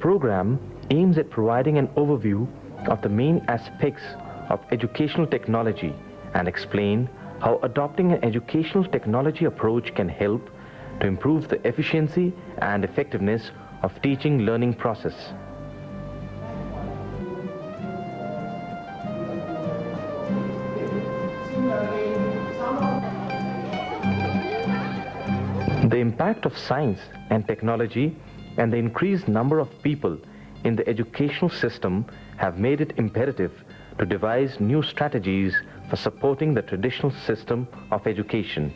program aims at providing an overview of the main aspects of educational technology and explain how adopting an educational technology approach can help to improve the efficiency and effectiveness of teaching learning process. The impact of science and technology and the increased number of people in the educational system have made it imperative to devise new strategies for supporting the traditional system of education.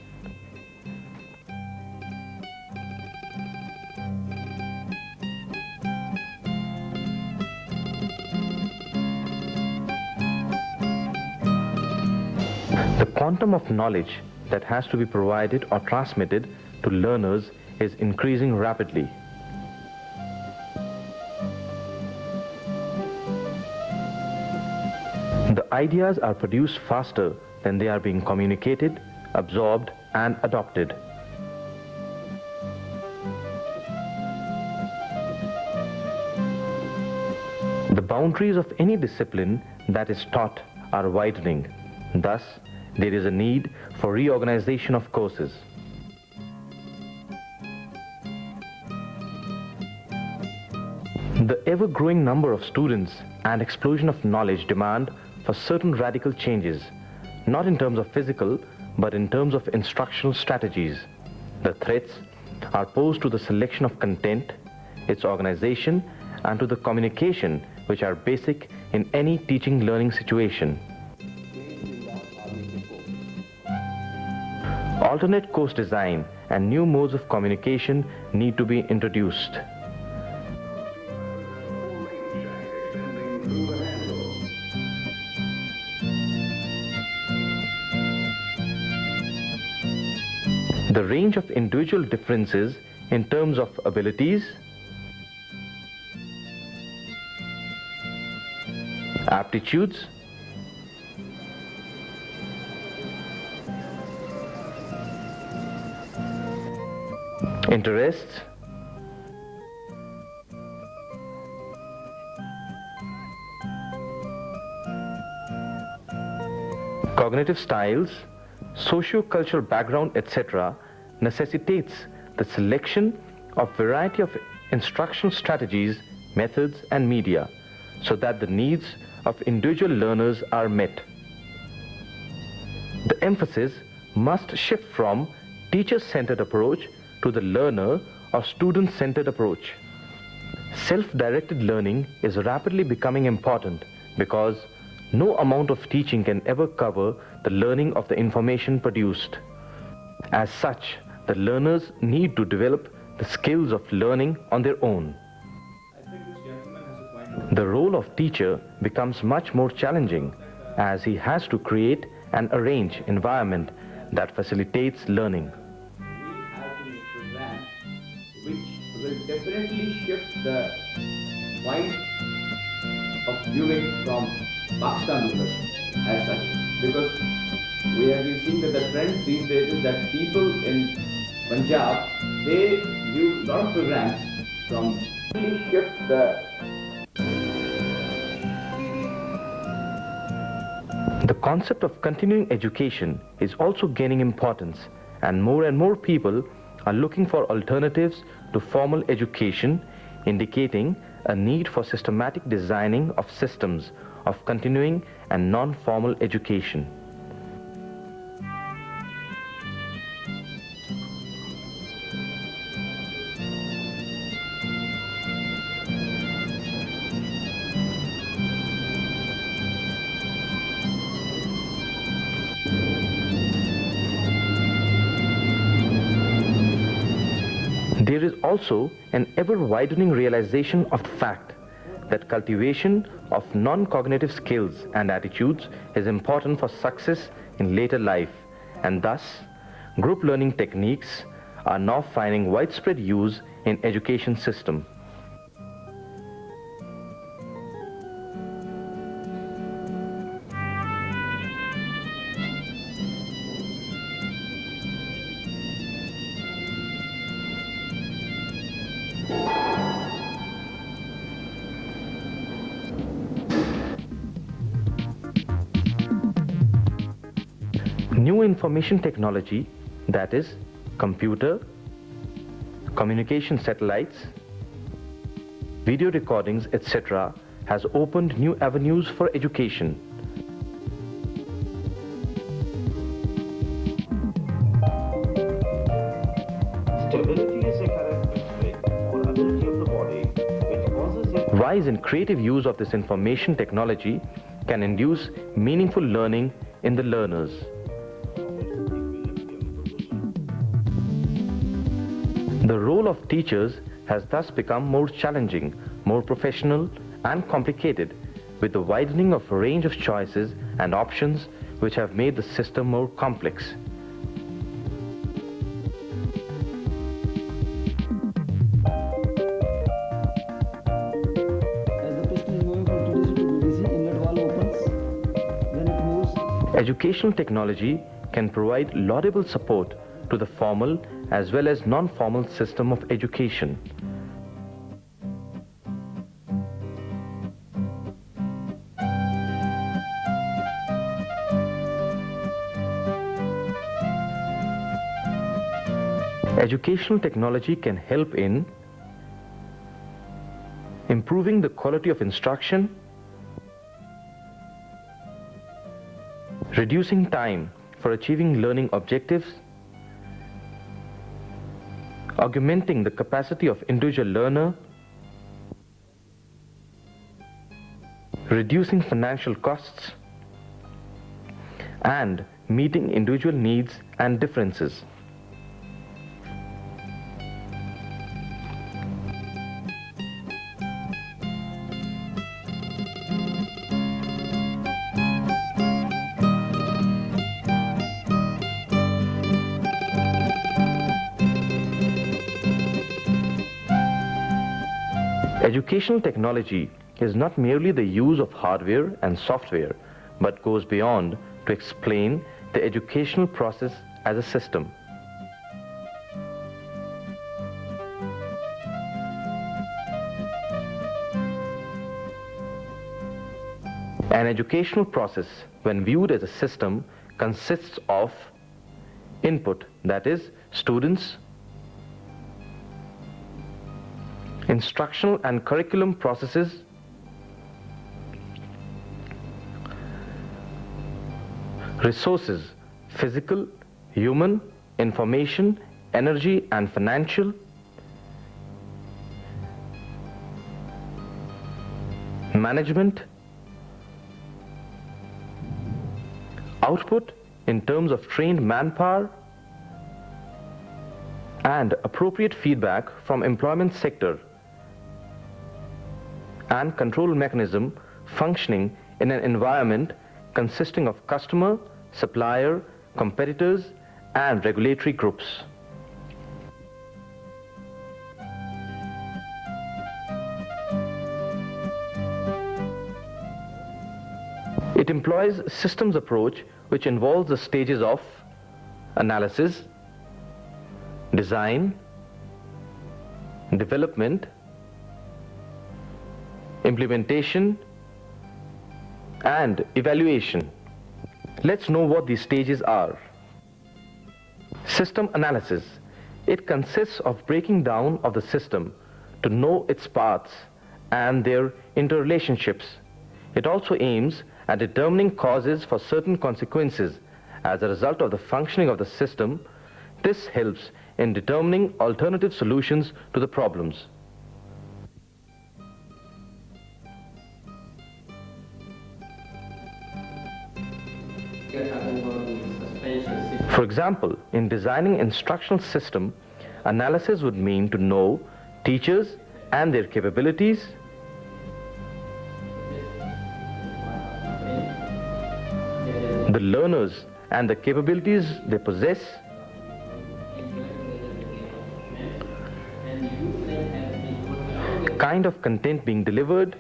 The quantum of knowledge that has to be provided or transmitted to learners is increasing rapidly. The ideas are produced faster than they are being communicated, absorbed, and adopted. The boundaries of any discipline that is taught are widening. Thus, there is a need for reorganization of courses. The ever-growing number of students and explosion of knowledge demand for certain radical changes, not in terms of physical, but in terms of instructional strategies. The threats are posed to the selection of content, its organization, and to the communication, which are basic in any teaching learning situation. Alternate course design and new modes of communication need to be introduced. The range of individual differences in terms of abilities, aptitudes, interests, cognitive styles, socio-cultural background, etc., necessitates the selection of variety of instructional strategies, methods, and media, so that the needs of individual learners are met. The emphasis must shift from teacher-centered approach to the learner or student-centered approach. Self-directed learning is rapidly becoming important because no amount of teaching can ever cover the learning of the information produced. As such, the learners need to develop the skills of learning on their own. The role of teacher becomes much more challenging as he has to create and arrange environment that facilitates learning. We have to make programs which will definitely shift the point of viewing from Pakistan as such, because we have been seeing that the trend these days is that people in Punjab, they view a lot of programs from shift The concept of continuing education is also gaining importance, and more people are looking for alternatives to formal education, indicating a need for systematic designing of systems of continuing and non-formal education. There is also an ever-widening realization of the fact that cultivation of non-cognitive skills and attitudes is important for success in later life, and thus group learning techniques are now finding widespread use in education system. New information technology, that is, computer, communication satellites, video recordings, etc., has opened new avenues for education. Stability is a characteristic or ability of the body which causes a wise and creative use of this information technology can induce meaningful learning in the learners. The role of teachers has thus become more challenging, more professional and complicated, with the widening of a range of choices and options which have made the system more complex. Educational technology can provide laudable support to the formal as well as non-formal system of education. Educational technology can help in improving the quality of instruction, reducing time for achieving learning objectives, augmenting the capacity of individual learner, reducing financial costs, and meeting individual needs and differences. Educational technology is not merely the use of hardware and software, but goes beyond to explain the educational process as a system. An educational process, when viewed as a system, consists of input, that is, students, instructional and curriculum processes, resources, physical, human, information, energy and financial, management, output in terms of trained manpower, and appropriate feedback from employment sector, and control mechanism functioning in an environment consisting of customer, supplier, competitors, and regulatory groups. It employs a systems approach which involves the stages of analysis, design, development, implementation, and evaluation. Let's know what these stages are. System analysis. It consists of breaking down of the system to know its parts and their interrelationships. It also aims at determining causes for certain consequences as a result of the functioning of the system. This helps in determining alternative solutions to the problems. For example, in designing instructional system, analysis would mean to know teachers and their capabilities, the learners and the capabilities they possess, kind of content being delivered,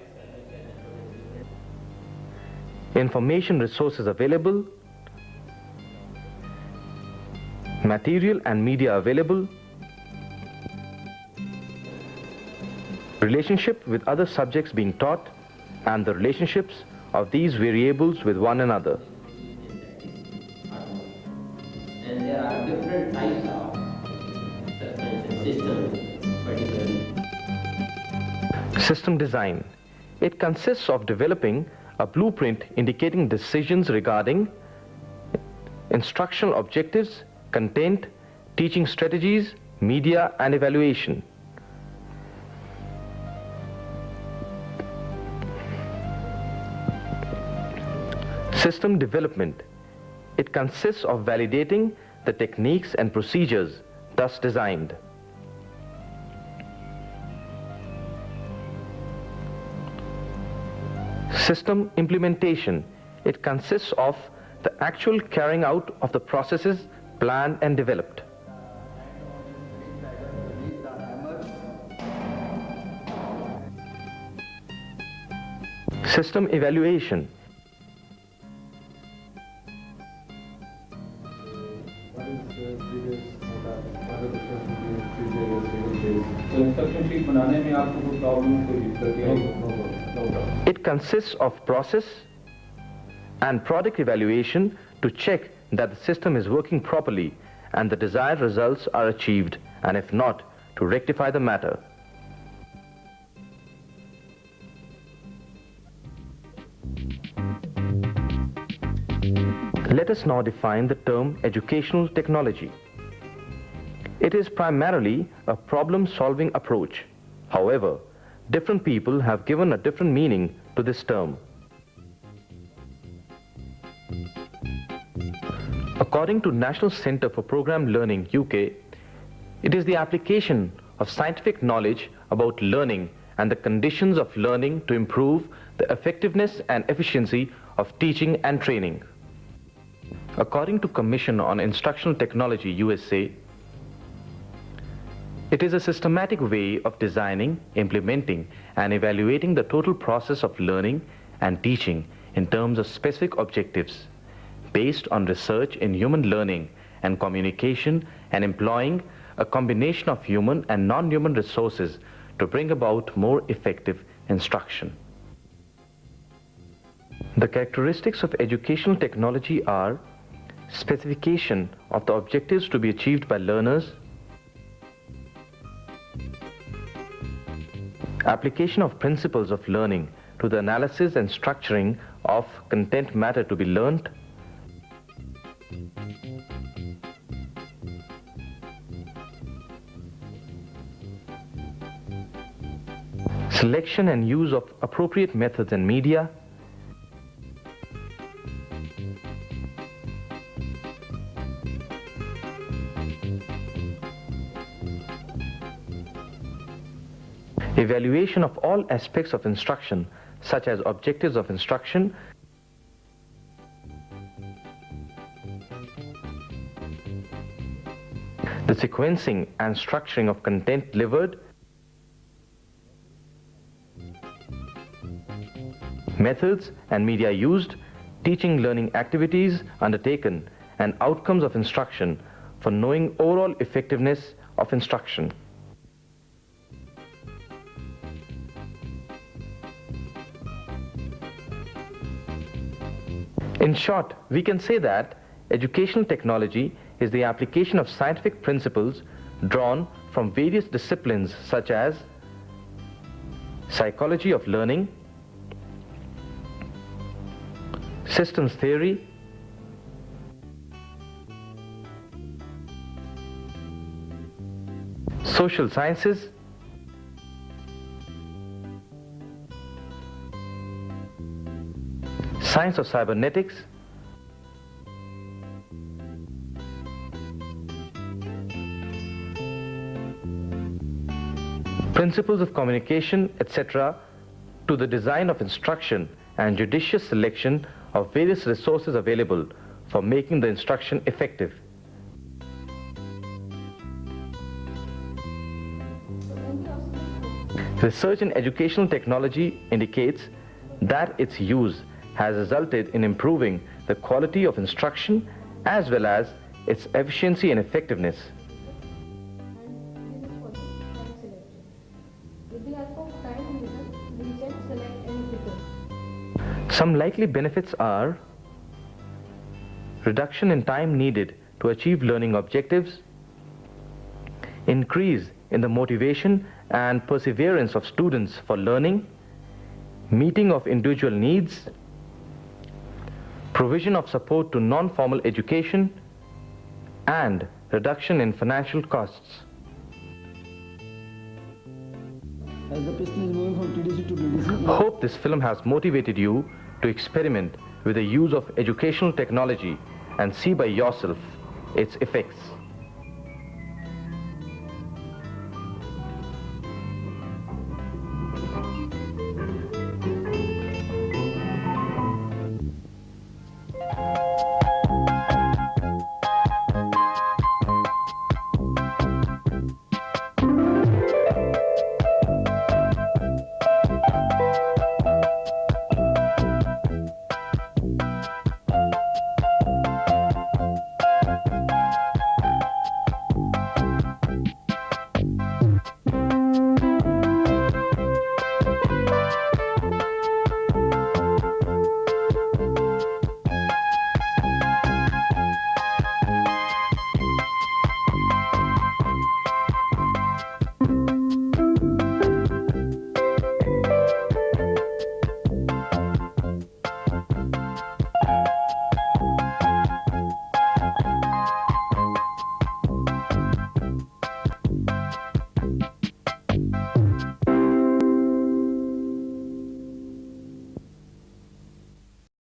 information resources available, material and media available, relationship with other subjects being taught, and the relationships of these variables with one another. there are different types of systems, particularly. System design. It consists of developing a blueprint indicating decisions regarding instructional objectives, content, teaching strategies, media, and evaluation. System development. It consists of validating the techniques and procedures thus designed. System implementation. It consists of the actual carrying out of the processes planned and developed. System evaluation. It consists of process and product evaluation to check that the system is working properly and the desired results are achieved, and if not, to rectify the matter. Let us now define the term educational technology. It is primarily a problem-solving approach. However, different people have given a different meaning to this term. According to National Centre for Programme Learning, UK, it is the application of scientific knowledge about learning and the conditions of learning to improve the effectiveness and efficiency of teaching and training. According to Commission on Instructional Technology, USA, it is a systematic way of designing, implementing, and evaluating the total process of learning and teaching in terms of specific objectives, based on research in human learning and communication, and employing a combination of human and non-human resources to bring about more effective instruction. The characteristics of educational technology are specification of the objectives to be achieved by learners, application of principles of learning to the analysis and structuring of content matter to be learnt, selection and use of appropriate methods and media, evaluation of all aspects of instruction, such as objectives of instruction, the sequencing and structuring of content delivered, methods and media used, teaching learning activities undertaken, and outcomes of instruction for knowing overall effectiveness of instruction. In short, we can say that educational technology is the application of scientific principles drawn from various disciplines such as psychology of learning, systems theory, social sciences, science of cybernetics, principles of communication, etc., to the design of instruction and judicious selection of various resources available for making the instruction effective. Research in educational technology indicates that its use has resulted in improving the quality of instruction as well as its efficiency and effectiveness. Some likely benefits are reduction in time needed to achieve learning objectives, increase in the motivation and perseverance of students for learning, meeting of individual needs, provision of support to non-formal education, and reduction in financial costs. As the person is moving from TDC to TDC. Hope this film has motivated you to experiment with the use of educational technology and see by yourself its effects.